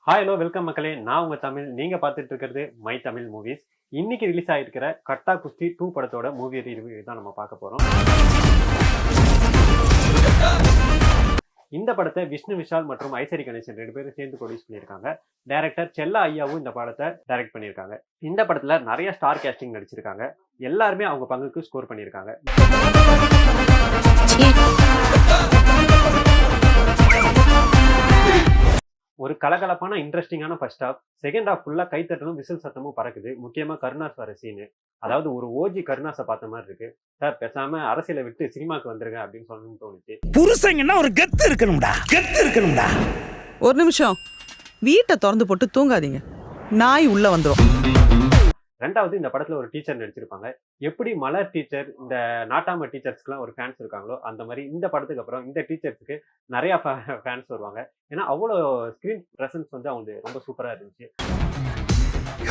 Hi hello welcome மக்களே. நான் உங்க தமிழ். நீங்க பார்த்துட்டு இருக்கிறது மை தமிழ் மூவிஸ். இன்னைக்கு ரிலீஸ் ஆயிருக்கிற கட்டா குஸ்தி 2 படத்தோட மூவி ரிவ்யூ தான் நம்ம பார்க்க போறோம். இந்த படத்தை விஷ்ணு விஷால் மற்றும் ஐசரி கணேசன் 2 பேரும் சேர்ந்து ப்ரொடியூஸ் பண்ணியிருக்காங்க. டைரக்டர் செல்லா ஐயாவும் இந்த படத்தை டைரக்ட் பண்ணியிருக்காங்க. இந்த படத்துல நிறைய ஸ்டார் கேஸ்டிங் நடிச்சிருக்காங்க. எல்லாருமே அவங்க பங்குக்கு ஸ்கோர் பண்ணியிருக்காங்க. ஒரு கலகலப்பான இன்ட்ரெஸ்டிங்கான ஃபர்ஸ்ட் ஹாஃப். செகண்ட் ஹாஃப் ஃபுல்லா கைத்தட்டலும் விசில் சத்தமும் பறக்குது. முக்கியமா கருணாஸ் வர சீனு. அதாவது ஒரு ஓஜி கருணாஸை பார்த்த மாதிரி இருக்கு. சார் பேசாம அரசியலை விட்டு சினிமாக்கு வந்துருங்க அப்படின்னு சொல்லணும்னு தோணுச்சு. புருஷங்கன்னா ஒரு கெத்து இருக்கணும்டா, கெத்து இருக்கணும்டா. ஒரு நிமிஷம், வீட்டை திறந்து போட்டு தூங்காதீங்க, நாய் உள்ள வந்துடும். ரெண்டாவது, இந்த படத்துல ஒரு டீச்சர் நடிச்சிருப்பாங்க. எப்படி மலர் டீச்சர், இந்த நாட்டாம டீச்சர்ஸ்க்குலாம் ஒரு ஃபேன்ஸ் இருக்காங்களோ அந்த மாதிரி இந்த படத்துக்கு அப்புறம் இந்த டீச்சர்ஸுக்கு நிறைய ஃபேன்ஸ் வருவாங்க. ஏன்னா அவ்வளோ ஸ்கிரீன் பிரசன்ஸ் வந்து அவங்களுக்கு ரொம்ப சூப்பரா இருந்துச்சு.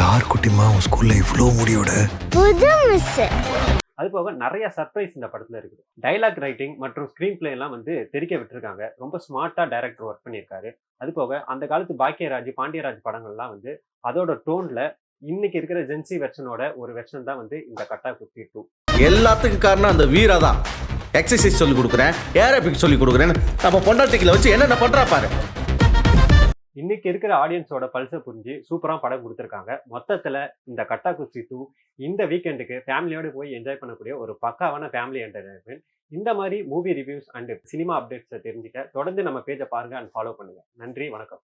யார் குட்டிமா உன் ஸ்கூல்ல இவ்ளோ முடியோட புது மிஸ். அது போக நிறைய சர்ப்ரைஸ் இந்த படத்துல இருக்குது. டைலாக் ரைட்டிங் மற்றும் ஸ்கிரீன் பிளே எல்லாம் வந்து தெரிக்க விட்டுருக்காங்க. ரொம்ப ஸ்மார்ட்டா டைரக்டர் ஒர்க் பண்ணியிருக்காரு. அது போக அந்த காலத்து பாக்கியராஜ், பாண்டியராஜ் படங்கள்லாம் வந்து அதோட டோன்ல இன்னைக்கு இருக்கிற ஜென்சி வெர்ஷனோட ஒரு வெர்ஷன் தான் வந்து இந்த கட்டா குஸ்தி 2. எல்லாத்துக்கும் காரணம் அந்த வீரா தான். எக்ஸசைஸ் சொல்லி கொடுக்குறேன், ஏரோபிக் சொல்லி கொடுக்குறேன், நம்ம பொண்டாட்டிகளை வச்சு என்னென்ன பண்றா பாரு. இன்னைக்கு இருக்கிற ஆடியன்ஸோட பல்ஸை புரிஞ்சு சூப்பரா படம் கொடுத்துருக்காங்க. மொத்தத்துல இந்த கட்டா குஸ்தி 2 இந்த வீக்கெண்டுக்கு ஃபேமிலியோட போய் என்ஜாய் பண்ணக்கூடிய ஒரு பக்காவான ஃபேமிலி என்டர்டைன்மெண்ட். இந்த மாதிரி மூவி ரிவ்யூஸ் அண்ட் சினிமா அப்டேட்ஸை தெரிஞ்சுக்க தொடர்ந்து நம்ம பேஜை பாருங்க அண்ட் ஃபாலோ பண்ணுங்க. நன்றி, வணக்கம்.